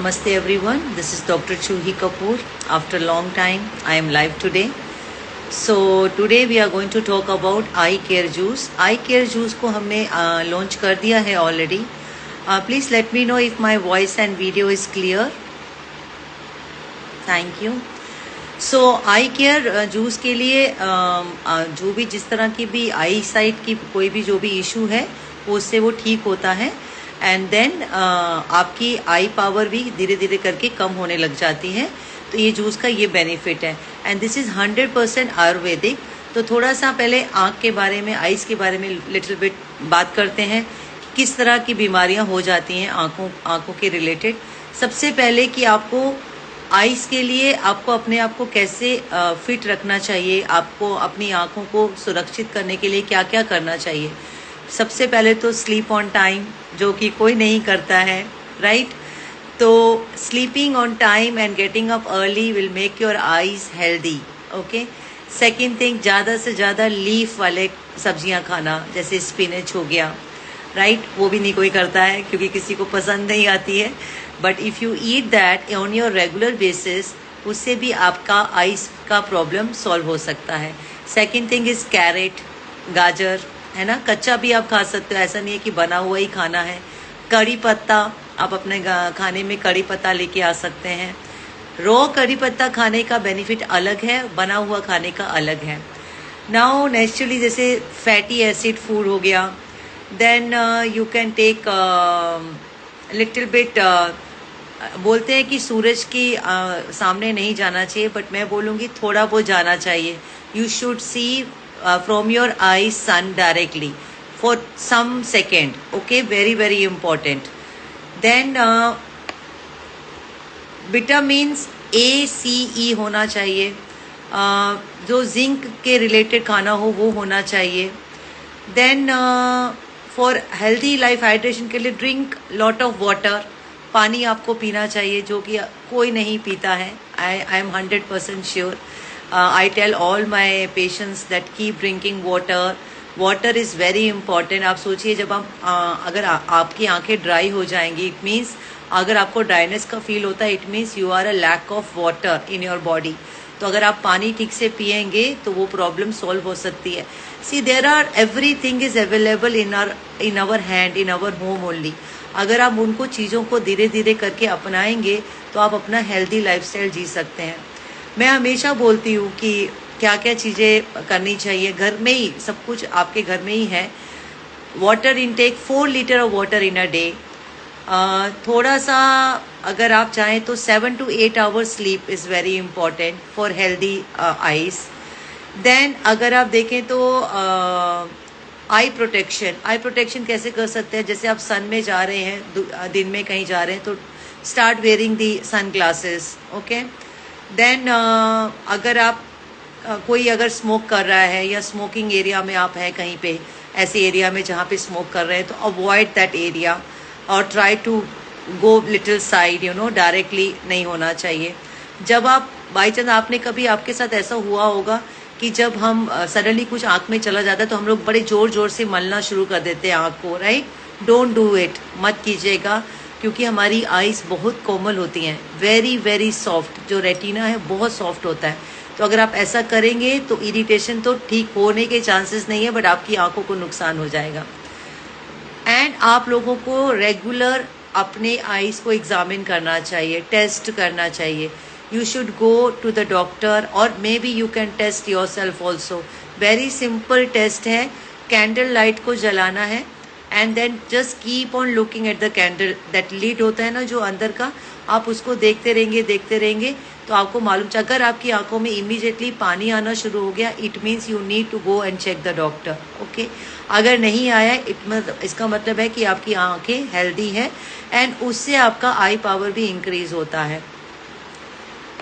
Namaste everyone, this is Dr. Chuhi Kapoor. After a long time, I am live today. So today we are going to talk about eye care juice. Eye care juice को हमने launch कर दिया है already. Please let me know if my voice and video is clear. Thank you. So I care juice के लिए जो भी जिस तरह की भी आई साइट की कोई भी जो भी इशू है उससे वो ठीक होता है एंड देन आपकी आई पावर भी धीरे धीरे करके कम होने लग जाती है. तो ये जूस का ये बेनिफिट है एंड दिस इज 100% आयुर्वेदिक. तो थोड़ा सा पहले आँख के बारे में, आइज़ के बारे में लिटिल बिट बात करते हैं कि किस तरह की बीमारियां हो जाती हैं आँखों के रिलेटेड. सबसे पहले कि आपको आइज़ के लिए आपको अपने आप को कैसे फिट रखना चाहिए, आपको अपनी आँखों को सुरक्षित करने के लिए क्या क्या करना चाहिए. सबसे पहले तो स्लीप ऑन टाइम, जो कि कोई नहीं करता है, राइट. तो sleeping on time and getting up early will make your eyes healthy. Okay. Second thing, ज़्यादा से ज़्यादा लीफ वाले सब्जियां खाना, जैसे स्पिनच हो गया, राइट. वो भी नहीं कोई करता है क्योंकि किसी को पसंद नहीं आती है. But if you eat that on your regular basis, उससे भी आपका आइज का प्रॉब्लम सॉल्व हो सकता है. सेकेंड थिंग इज़ कैरेट, गाजर, है ना. कच्चा भी आप खा सकते हो, ऐसा नहीं है कि बना हुआ ही खाना है. कड़ी पत्ता, आप अपने खाने में कड़ी पत्ता लेके आ सकते हैं. रॉ कड़ी पत्ता खाने का बेनिफिट अलग है, बना हुआ खाने का अलग है. नाउ नेचुरली जैसे फैटी एसिड फूड हो गया, then you can take little bit. बोलते हैं कि सूरज की सामने नहीं जाना चाहिए, बट मैं बोलूँगी थोड़ा बहुत जाना चाहिए. You should see from your eyes sun directly for some second. Okay, very important. Then vitamins A, C, E होना चाहिए. जो जिंक के रिलेटेड खाना हो वो होना चाहिए. Then for healthy life hydration के लिए ड्रिंक लॉट ऑफ वाटर. पानी आपको पीना चाहिए, जो कि कोई नहीं पीता है. I am 100% sure. I tell all my patients that keep drinking water. Water is very important. आप सोचिए जब आप अगर आपकी आंखें ड्राई हो जाएंगी, इट मीन्स अगर आपको ड्राइनेस का फील होता है, it means you are a lack of water in your body. तो अगर आप पानी ठीक से पिएंगे तो वो प्रॉब्लम सॉल्व हो सकती है. See there are everything is available in our hand, in our home only. अगर आप उनको चीज़ों को धीरे धीरे करके अपनाएंगे तो आप अपना हेल्दी लाइफस्टाइल जी सकते हैं. मैं हमेशा बोलती हूँ कि क्या क्या चीज़ें करनी चाहिए. घर में ही सब कुछ आपके घर में ही है. Water intake 4 litre of water in a day. थोड़ा सा अगर आप चाहें तो 7 to 8 hours sleep is very important for healthy eyes. Then अगर आप देखें तो आई प्रोटेक्शन कैसे कर सकते हैं. जैसे आप सन में जा रहे हैं, दिन में कहीं जा रहे हैं, तो स्टार्ट वेयरिंग दी सन ग्लासेस. ओके. देन अगर आप कोई अगर स्मोक कर रहा है या स्मोकिंग एरिया में आप हैं कहीं पे, ऐसे एरिया में जहाँ पे स्मोक कर रहे हैं, तो अवॉइड दैट एरिया और try to go little side, directly नहीं होना चाहिए. जब आप बाई चांस, आपने कभी आपके साथ ऐसा हुआ होगा कि जब हम सडनली कुछ आँख में चला जाता है तो हम लोग बड़े जोर से मलना शुरू कर देते हैं आँख को, राइट. डोंट डू इट, मत कीजिएगा, क्योंकि हमारी आइज़ बहुत कोमल होती हैं, वेरी सॉफ्ट. जो रेटिना है बहुत सॉफ्ट होता है. तो अगर आप ऐसा करेंगे तो इरिटेशन तो ठीक होने के चांसेस नहीं है, बट आपकी आंखों को नुकसान हो जाएगा. एंड आप लोगों को रेगुलर अपने आइज़ को एग्जामिन करना चाहिए, टेस्ट करना चाहिए. You should go to the doctor और maybe you can test yourself also. Very simple test है. कैंडल लाइट को जलाना है and then just keep on looking at the candle. That lead होता है ना जो अंदर का, आप उसको देखते रहेंगे तो आपको मालूम. अगर आपकी आंखों में इमीडिएटली पानी आना शुरू हो गया, it means you need to go and check the doctor. Okay. अगर नहीं आया, इसका मतलब है कि आपकी आंखें हेल्दी है एंड उससे आपका आई पावर भी इंक्रीज होता है.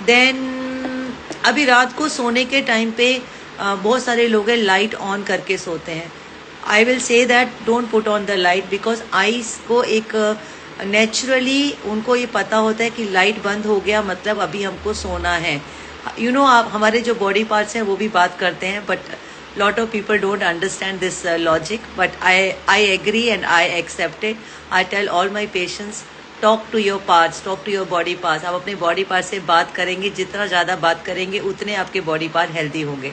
देन अभी रात को सोने के टाइम पे बहुत सारे लोग लाइट ऑन करके सोते हैं. I will say that don't put on the light, because eyes को एक नेचुरली उनको ये पता होता है कि लाइट बंद हो गया मतलब अभी हमको सोना है. आप हमारे जो बॉडी पार्ट्स हैं वो भी बात करते हैं, but lot of people don't understand this logic, but I agree and I accept it. I tell all my patients talk to your parts, talk to your body parts. आप अपने body part से बात करेंगे, जितना ज़्यादा बात करेंगे उतने आपके बॉडी पार्ट हेल्दी होंगे।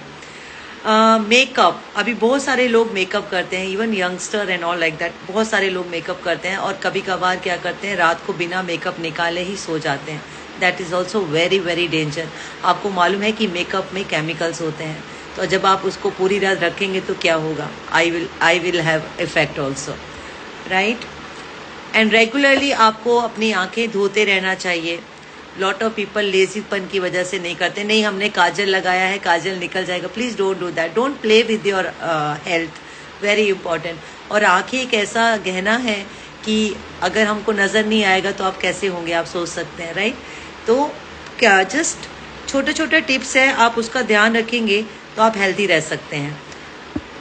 मेकअप, अभी बहुत सारे लोग मेकअप करते हैं, even youngster and all like that, बहुत सारे लोग मेकअप करते हैं और कभी कभार क्या करते हैं, रात को बिना मेकअप निकाले ही सो जाते हैं। That is also very very danger. आपको मालूम है कि मेकअप में केमिकल्स होते हैं, तो जब आप उसको पूरी रात रखेंगे तो क्या होगा, I will have effect also, right. And regularly आपको अपनी आंखें धोते रहना चाहिए। लॉट ऑफ पीपल लेजीपन की वजह से नहीं करते, नहीं हमने काजल लगाया है, काजल निकल जाएगा। Please don't do that, don't play with your health, very important. और आंखें एक ऐसा गहना है कि अगर हमको नजर नहीं आएगा तो आप कैसे होंगे, आप सोच सकते हैं, राइट। तो क्या जस्ट छोटे छोटे टिप्स है, आप उसका ध्यान रखेंगे तो आप हेल्थी रह सकते हैं।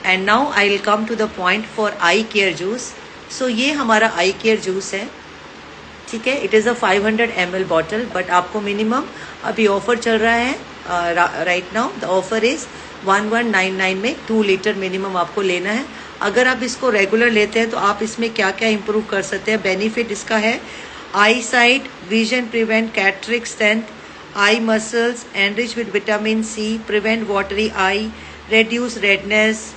And now I will come to the point for eye care juice. So ये हमारा आई केयर जूस है, ठीक है। It is a 500 ml bottle, but आपको मिनिमम अभी ऑफर चल रहा है right now. The offer is 1199 में 2 लीटर मिनिमम आपको लेना है। अगर आप इसको रेगुलर लेते हैं तो आप इसमें क्या क्या इंप्रूव कर सकते हैं। बेनिफिट इसका है eye sight, vision, prevent cataract, strength eye muscles, enrich with vitamin C, prevent watery eye, reduce redness,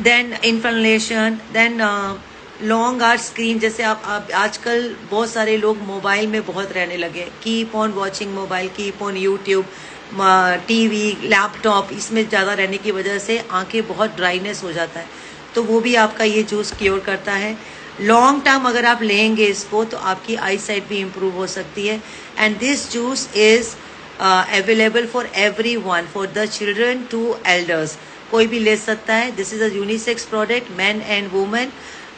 then inflammation, then long hour screen. जैसे आप आजकल बहुत सारे लोग मोबाइल में बहुत रहने लगे, keep on watching mobile, keep on YouTube, TV, laptop, इसमें ज़्यादा रहने की वजह से आंखें बहुत ड्राइनेस हो जाता है, तो वो भी आपका ये जूस क्योर करता है। लॉन्ग टर्म अगर आप लेंगे इसको तो आपकी आई साइट भी इम्प्रूव हो सकती है। And this juice is available for everyone, for the children to elders, कोई भी ले सकता है। This is a unisex product, man and women.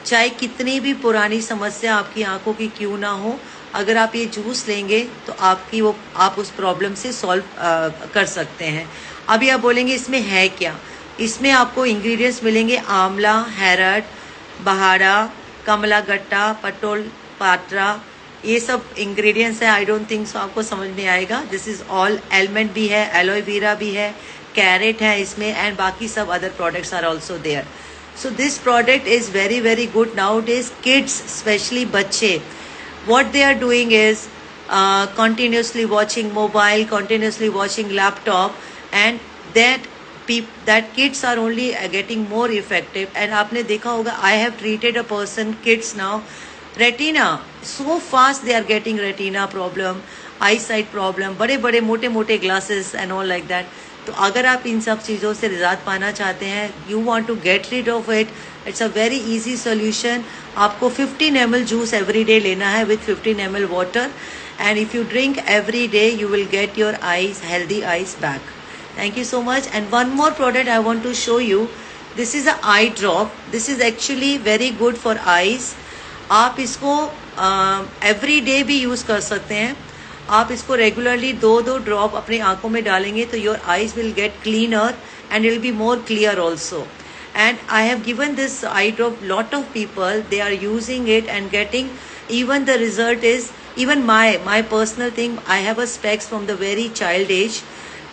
चाहे कितनी भी पुरानी समस्या आपकी आंखों की क्यों ना हो, अगर आप ये जूस लेंगे तो आप उस प्रॉब्लम से सॉल्व कर सकते हैं। अभी आप बोलेंगे इसमें है क्या, इसमें आपको इंग्रेडिएंट्स मिलेंगे आंवला, हैरट, बहाड़ा, कमला गट्टा, पटोल पात्रा, ये सब इंग्रेडिएंट्स है। आई डोंट थिंक सो आपको समझ में आएगा। दिस इज ऑल, एलमंड भी है, एलोवेरा भी है, कैरेट है इसमें, एंड बाकी सब other products are also there. So this product is very very good nowadays. Kids, especially बच्चे, what they are doing is continuously watching mobile, continuously watching laptop, and that kids are only getting more effective. And आपने देखा होगा, I have treated a person, kids now, retina, so fast they are getting retina problem, eyesight problem, बड़े बड़े मोटे मोटे glasses and all like that. तो अगर आप इन सब चीज़ों से निजात पाना चाहते हैं, you want to get rid of it, it's a very easy solution. आपको 15 ml जूस एवरी डे लेना है with 15 ml water, and if you drink every day you will get your eyes, healthy eyes back. Thank you so much. And one more product I want to show you, this is a eye drop. This is actually very good for eyes. आप इसको every day भी use कर सकते हैं। आप इसको regularly 2-2 drop अपनी आंखों में डालेंगे तो your eyes will get cleaner and will be more clear also. And I have given this eye drop, lot of people they are using it and getting, even the result is, even my personal thing, I have a specs from the very child age,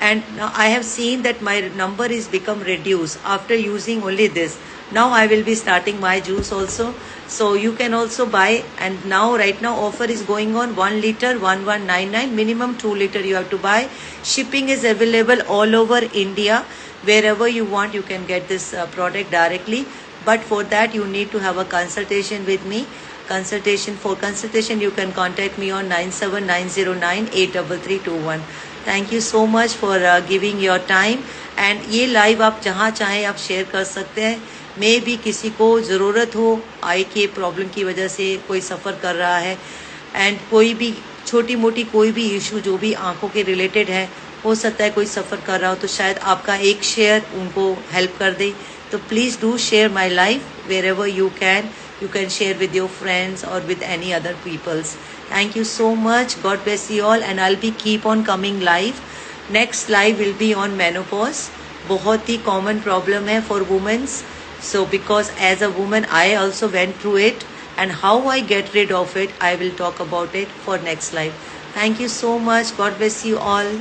and now I have seen that my number is become reduced after using only this. Now I will be starting my juice also, so you can also buy. And now right now offer is going on, 1 liter 1199, minimum 2 liter you have to buy. Shipping is available all over India, wherever you want you can get this product directly, but for that you need to have a consultation with me. For consultation you can contact me on 9790983321. Thank you so much for giving your time. And ये live आप जहाँ चाहें आप share कर सकते हैं। मे भी किसी को ज़रूरत हो, आई के प्रॉब्लम की वजह से कोई सफ़र कर रहा है, एंड कोई भी छोटी मोटी कोई भी इशू जो भी आंखों के रिलेटेड है, हो सकता है कोई सफ़र कर रहा हो, तो शायद आपका एक शेयर उनको हेल्प कर दे। तो please do share my life wherever you can share with your friends or with any other peoples. Thank you so much. God bless you all, and I'll be keep on coming live. Next live will be on menopause. बहुत ही common problem है for women. So because as a woman I also went through it, and how I get rid of it, I will talk about it for next live. Thank you so much. God bless you all.